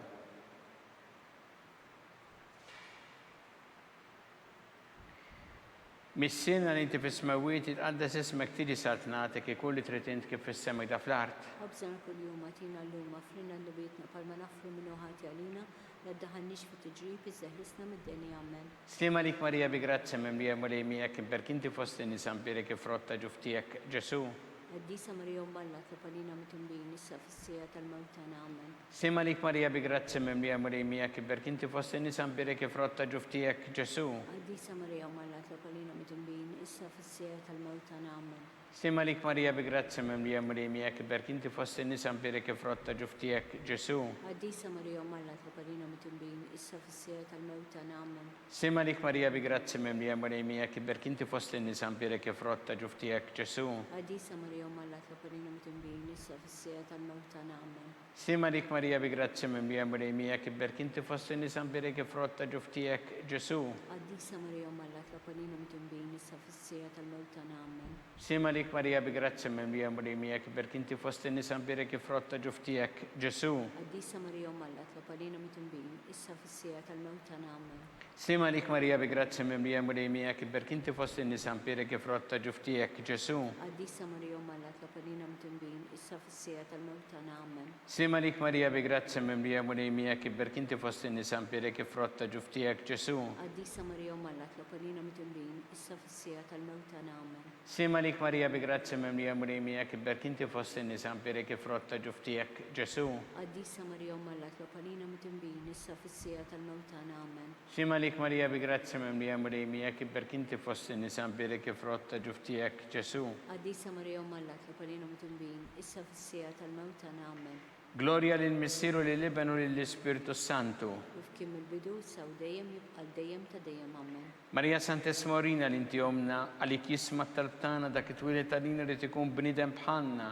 Mis-sena li inti fis-smawiet itqaddes ismek tiġi sart nagħtek ikulli trid int kif fis-sema da fl-art. Ħobżana kuljum għatina l-lum għafrinna l-lubietna palma nafru minnu ħati għalina la ddaħannix fi tiġrib iżdeħlisna mid-deni għammen. Slima lik Marija bi grazia mimlija mulejmija kiber kinti fost in-nisa mpirek frott ta' ġuftijek Ġesu. Għaddisa Marija Umalla tlopalina mitimlin, issa fissija tal-mewta nammen. Sima lik Marija bi grazia mimlija mulejmija kiber kinti fost in-nisa mpirek frott ta' ġuftijek Ġesu. Għaddisa Marija Umalla tlopalina mitimlin, issa fissija tal-mewta nammen. Sima lik Marija bi grazia mimlija mulejmija kiber kinti fost in-nisa mpirek frott ta' ġuftijek Ġesu. Għaddisa Marija Umalla tlopalina mitimlin, issa fissija tal-mewta nammen. Sima lik Marija bi grazia mimlija mulejmija kiber kinti fost in-nisa mpirek frott ta' ġuftijek Ġesu. Għaddisa Marija Umalla tlopalina mitimlin, issa fissija tal-mewta nammen. Sima lik Marija bi grazia mimlija mulejmija kiber kinti fost in-nisa mpirek frott ta' ġuftijek Ġesu. Għaddisa Marija Umalla tlopalina mitimlin, issa fissija tal-mewta nammen. Sima lik Marija bi grazia mimlija mulejmija kiber kinti fost in-nisa mpirek frott ta' ġuftijek Ġesu. Għaddisa Marija Umalla tlopalina mitimlin, issa fissija tal-mewta nammen. Sima lik Marija bi grazia mimlija mulejmija kiber kinti fost in-nisa mpirek frott ta' ġuftijek Ġesu. Għaddisa Marija Umalla tlopalina mitimlin, issa fissija tal-mewta nammen. Sima lik Marija bi grazia mimlija mulejmija kiber kinti fost in-nisa mpirek frott ta' ġuftijek Ġesu. Għaddisa Marija Umalla tlopalina mitimlin, issa fissija tal-mewta nammen. Sima lik Marija bi grazia mimlija mulejmija kiber kinti fost in-nisa mpirek frott ta' ġuftijek Ġesu. Għaddisa Marija Umalla tlopalina mitimlin, issa fissija tal-mewta nammen. Sima lik Marija bi grazia mimlija mulejmija kiber kinti fost in-nisa mpirek frott ta' ġuftijek Ġesu. Għaddisa Marija Umalla tlopalina mitimlin, issa fissija tal-mewta nammen. Gloria lil Missieru lil Ibnu lil Ispiritu Santu. F'kim il-bidu, issa u dejjem jibqa' dejjem ta' dejjem ammen. Marija Santes Morina li inti omna għalik jisma tal-btana dak it-twilet għalina rrid ikun bniedem bħalna.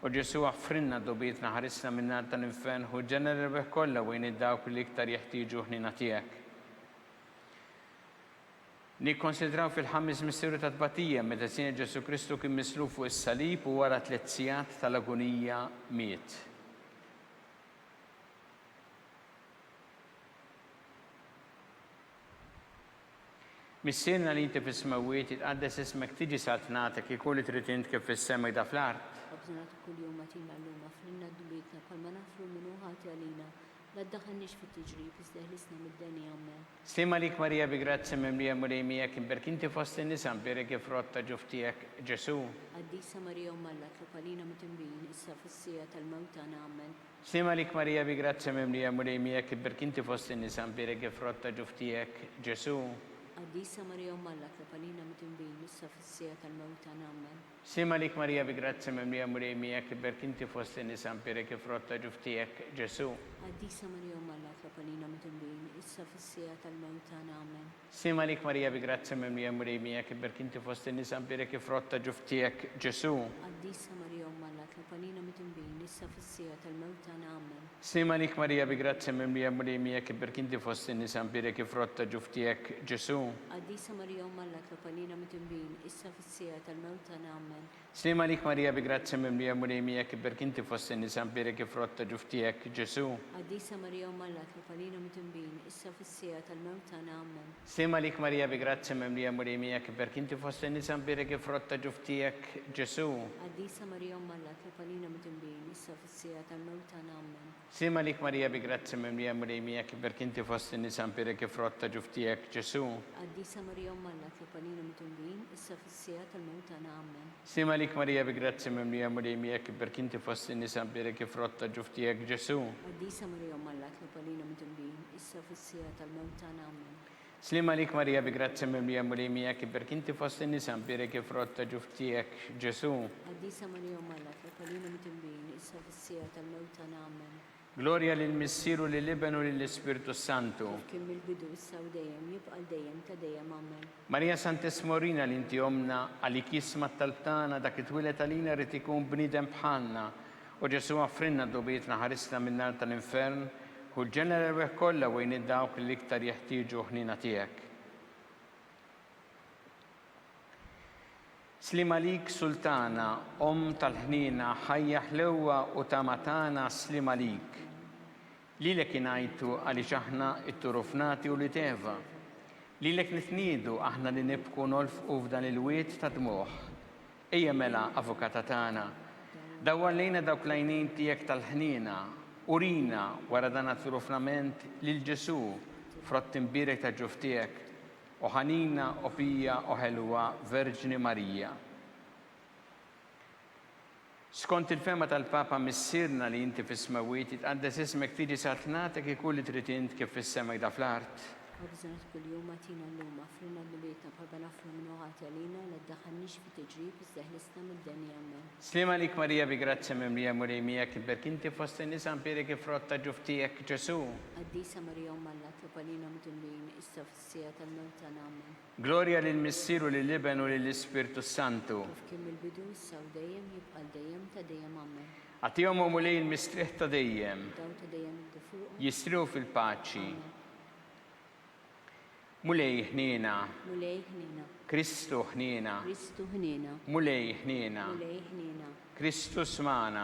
U Ġesu għaffrinna dobietna ħarisna minna tal-infern u ġenerer kollha wejn id-dawk li iktar jeħtieġu ħnina tiegħek. Nikkonsidraw fil-ħames misteru ta' tbatija meta Sina Ġesu Kristu kien mislub fuq is-salib u wara 3 sigħat tal-agonija miet. Mis-sirna li inti fis-smawiet itqaddes ismek tiġi salt nagħtek ikulli trid int kif fis-sema da fl-art. Ħobżana kuljum għatina l-lum għafrinna d-dubietna palma nafru minnu ħati għalina la ddaħannix fi tiġrib iżdeħlisna mid-deni ammen. Slima lik Marija bi grazia mimlija mulejmija kiber kinti fost in-nisa mpirek frott ta' ġuftijek Ġesu. Għaddisa Marija Umalla tlopalina mitimlin, issa fissija tal-mewta nammen. Slima lik Marija bi grazia mimlija mulejmija kiber kinti fost in-nisa mpirek frott ta' ġuftijek Ġesu. Għaddisa Marija Umalla tlopalina mitimlin, issa fissija tal-mewta nammen. Sima lik Marija bi grazzi memlija mulej miegħek iberk inti fost in-nisa mperek frotta ġuftijek Ġesu. Għaddisa Marija Umma Tlopalina mitumbin, issa fis-sija tal-mewt tagħna amen. Sima lik Marija bi grazzi memlija mulej miegħek iberk inti fost in-nisa mperek frotta ġuftijek Ġesu. Għaddisa Marija Umma Tlopalina mitumbin, issa fis-sija tal-mewt tagħna amen. Sima lik Marija bi grazzi memlija mulej miegħek iberk inti fost in-nisa mperek frotta ġuftijek Ġesu. Għaddisa Marija Umma Tlopalina mitumbin, issa fis-sija tal-mewt tagħna amen. Slima lik Marija bi grazzi memlija mulej miegħek iberk inti fost in-nisa mperek frotta ġuftijek Ġesu. Għaddisa Marija Umma Tlopalina mitumbin, issa fis-sija tal-mewt tagħna amen. Slima lik Marija bi grazzi memlija mulej miegħek iberk inti fost in-nisa mperek frotta ġuftijek Ġesu. Għaddisa Marija Umma Tlopalina mitumbin, issa fis-sija tal-mewt tagħna amen. Slima lik Marija bi grazzi memlija mulej miegħek iberk inti fost in-nisa mperek frotta ġuftijek Ġesu. Għaddisa Marija Umma Tlopalina mitumbin, issa fis-sija tal-mewt tagħna amen. Slima lik Marija bi grazzi memlija mulej miegħek iberk inti fost in-nisa mperek frotta ġuftijek Ġesu. Għaddisa Marija Umma Tlopalina mitumbin, issa fis-sija tal-mewt tagħna amen. Slima lik Marija bi grazzi memlija mulej miegħek iberk inti fost in-nisa mperek frotta ġuftijek Ġesu. Għaddisa Marija Umma Tlopalina mitumbin, issa fis-sija tal-mewt tagħna amen. Gloria lil Missieru lil Ibnu lil Spiritu Santu. Kien mill-bidu issa u dejjem jibqa' dejjem ta' dejjem amen. Marija Sant'Esmorina li inti omna għalik jisma taltana dak it-twilet għalina rrid ikun bniedem bħalna u Ġesu għaffrinna dobietna ħarisna min-nar tal-infern u l-ġenera reħ kollha wejn id-dawk li iktar jeħtieġu ħnina tiegħek. Slima lik Sultana, tal-ħnina, ħajja ħlewwa u tamatana slima lik. Lilek ingħajtu għaliex aħna it-turufnati u li teva. Lilek nitniedu aħna li nibku nolfqu f'dan il-wiet ta' dmuħ. Ejja mela avukata tagħna, dawwallejna dawk l-għajnejn tiegħek tal-ħnina, urina wara dan it-turufnament lil Ġesu frott imbirek ta' ġuftijek. O ħanina, o pija, o ħelwa, Verġni Marija. Skont il-fema tal-Papa missirna li inti fis-smawiet itqaddes ismek tiġi satnatek ikun li trid int kif fis-sema jda fl-art. Għabżanet kull-jum għatina l-lum għafrina l-lubietna bħalba nafru minnu għati għalina li d-daħannix fi tiġrib iżdeħlisna mid-deni amen. Slima lik Marija bi grazzi memlija mulej miegħek iberk inti fost in-nisa mperek frotta ġuftijek Ġesu. Għaddisa Marija Umma Tlopalina mitumbin, issa fis-sija tal-mewt tagħna amen. Gloria lil Missieru lil Ibnu lil Spiritu Santu. Kif kien mill-bidu issa u dejjem jibqa' dejjem ta' dejjem amen. Għatihom u mulej il-mistrieħ ta' dejjem. Daw ta' dejjem id-fuq. Jistriħu fil-paċi. Mulej ħnina. Mulej ħnina. Kristu ħnina. Kristu ħnina. Mulej ħnina. Mulej ħnina. Kristu smana.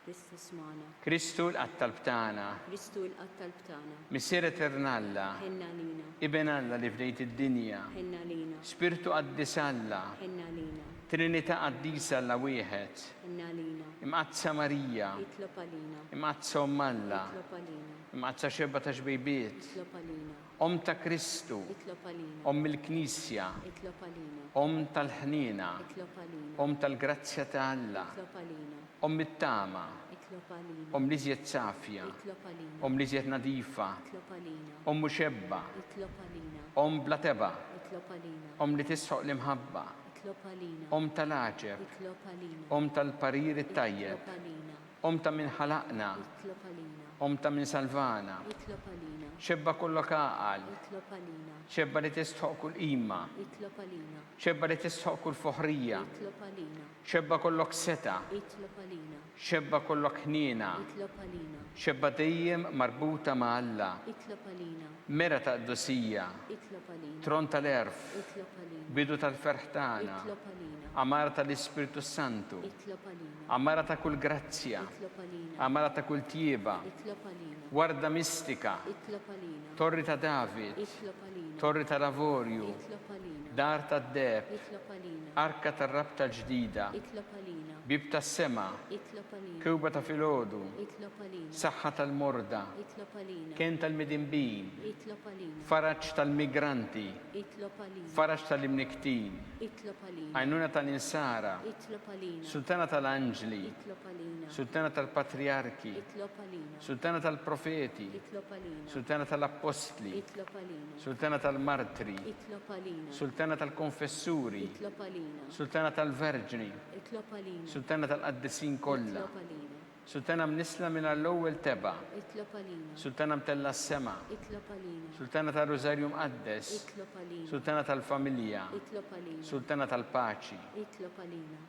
Kristu smana. Kristu l-qattal btana. Kristu l-qattal btana. Missier eternalla. Ħenna lina. Iben Alla li fdejt id-dinja. Ħenna lina. Spiritu qaddisalla. Ħenna lina. Trinità qaddisa alla wieħed. Ħenna lina. Imqazza Marija. Itlopalina. Imqazza Alla. Itlopalina. Imqazza xebba ta' xbejbiet. Itlopalina. Ta' Kristu. Itlopalina. Il-Knisja. Itlopalina. Tal-ħnina. Itlopalina. Tal-grazzja ta' Alla. Itlopalina. It-tama. Itlopalina. Li żjed safja. Itlopalina. Li żjed nadifa. Itlopalina. Muxebba. Itlopalina. Bla teba. Itlopalina. Li tisħoq l-imħabba. Itlopalina. Tal-aġeb. Itlopalina. Tal-parir it-tajjeb. Itlopalina. Ta' min ħalaqna. Itlopalina. Ta' min salvana. Itlopalina. Xebba kollok għaqal. Itlopalina. Xebba li tistħoq kull qima. Itlopalina. Xebba li tistħoq kull foħrija. Itlopalina. Xebba kollok seta. Itlopalina. Xebba kollok ħnina. Itlopalina. Xebba dejjem marbuta ma' Alla. Itlopalina. Mera ta' d-dosija. Itlopalina. Tron tal-erf. Itlopalina. Bidu tal-ferħtana. Itlopalina. Amara tal-Ispiritu Santu. Itlopalina. Amara ta' kull grazzja. Itlopalina. Amara ta' kull tieba. Itlopalina. Warda mistika. Itlopalina. Torri ta' David. Itlopalina. Torri ta' Lavorju. Itlopalina. Dar ta' Deb. Itlopalina. Arka ta' rabta ġdida. Itlopalina. bib tas-sema, itlob għalina, kewba ta' filgħodu, itlob għalina, saħħa tal-morda, itlob għalina, kien tal-midinbin, itlob għalina, faraġġ tal-migranti, itlob għalina, faraġġ tal-imniktin, itlob għalina, għajnuna tal-insara, itlob għalina, sultana tal-anġli, itlob għalina, sultana tal-patriarki, itlob għalina, sultana tal-profeti, itlob għalina, sultana tal-apostli, itlob għalina, sultana tal-martri, itlob għalina, sultana tal-konfessuri, itlob għalina, sultana tal-verġni, itlob għalina, sultana tal-qaddisin kollha, itlob għalina, sultana mnisla minn l-ewwel teba', itlob għalina, sultana mtella s-sema, itlob għalina, sultana tal-Rożarju Mqaddes, itlob għalina, sultana tal-familja, itlob għalina, sultana tal-paċi. itlob għalina,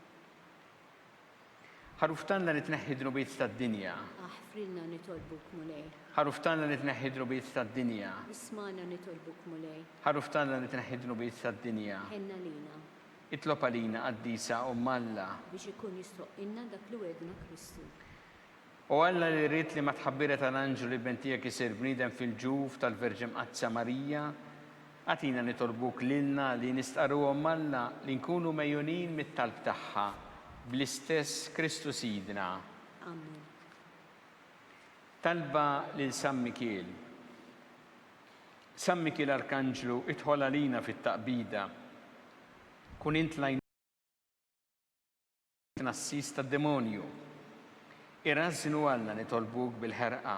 Ħaruftanna li tneħħi dnubiet tad-dinja, aħfrilna nitolbuk mulej, ħaruftanna li tneħħi dnubiet tad-dinja, ismana nitolbuk mulej, ħaruftanna li tneħħi dnubiet tad-dinja. ħenna lina, Itlob għalina qaddisa Alla. biex ikun jistoqilna dak li wedna Kristu. U Alla li rrit li ma tħabbira tal-anġu li bentijek isir bniedem fil-ġuf tal-Verġi Mqazza Marija, għatina nitolbuk lilna li nistqaru Alla li nkunu mejjunin mit-talb tagħha bl-istess Kristu Sidna. Amen. Talba lil San Mikiel. San Mikiel Arkanġlu idħol għalina fit-taqbida. Kun int lajn nassis tad-demonju. Irrażnu Alla nitolbuk bil-ħerqa.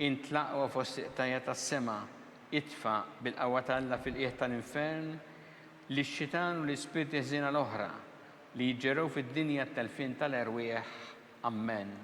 Int laqwa fost iqtajja tas-sema, itfa bil-qawwa tal-Alla fil-qiegħ tal-infern li x-xitan u l-ispirti ħżiena l-oħra li jġerew fid-dinja tal-fin tal-erwieħ. Amen.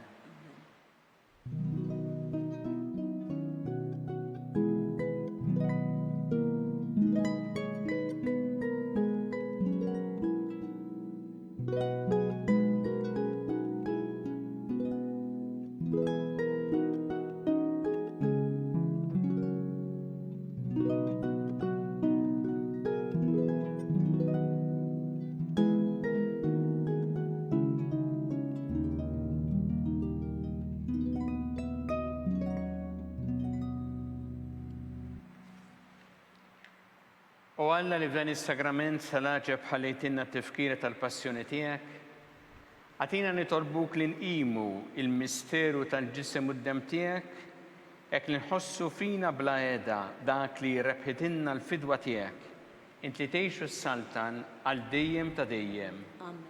U Alla li f'dan is-sagrament salaġeb ħallejtinna t-tifkira tal-passjoni tiegħek, għatina nitolbuk li nqimu il-misteru tal-ġisem u d-dem tiegħek, hekk li nħossu fina bla għeda dak li rebħitinna l-fidwa tiegħek, int li tgħixu s-saltan għal dejjem ta' dejjem. Amen.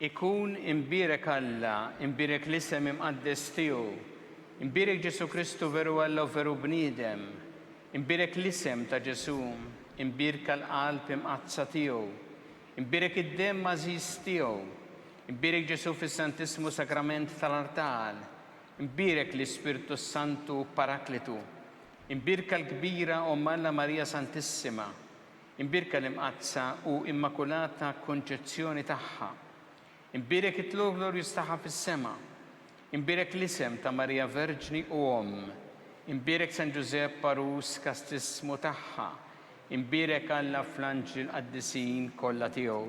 Ikun imbirek Alla, imbirek l-isem imqaddes tiegħu, imbirek Ġesu Kristu veru Alla u veru bniedem, imbirek l-isem ta' Ġesu, imbirek l-qalb imqazza tiegħu, imbirek id-dem mażiż tiegħu, imbirek Ġesu fis-Santissimu Sakrament tal-Artal, imbirek l-Ispirtu Santu Paraklitu, imbirek l-kbira Alla Marija Santissima, imbirek l-imqazza u immakulata konċezzjoni tagħha. Imbirek it-tlu glorjus tagħha fis-sema, imbirek l-isem ta' Marija Verġni u imbirek San Giuseppe Parus kastismu tagħha, imbirek Alla fl-anġli l-qaddisin kollha tiegħu.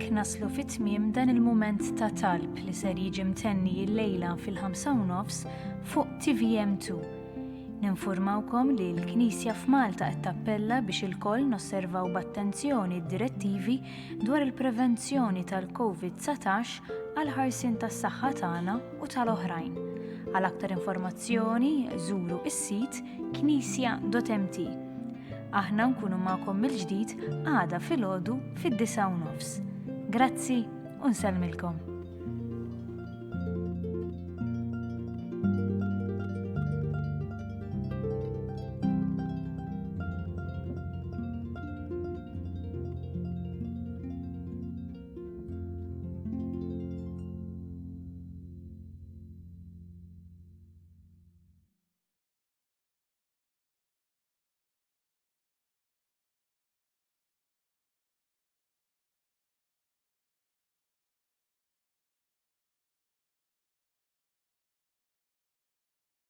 bekk naslu fit-tmiem dan il-mument ta' talb li ser jiġi mtenni l-lejla fil-5:30 fuq TVM2. Ninformawkom li l-Knisja f'Malta qed tappella biex ilkoll nosservaw b'attenzjoni d-direttivi dwar il-prevenzjoni tal-COVID-19 għal ħarsien tas-saħħa tagħna u tal-oħrajn. Għal aktar informazzjoni żuru is-sit knisja.mt. Aħna nkunu magħkom mill-ġdid għada filgħodu fid-9:30. Grazzi u nsellmilkom.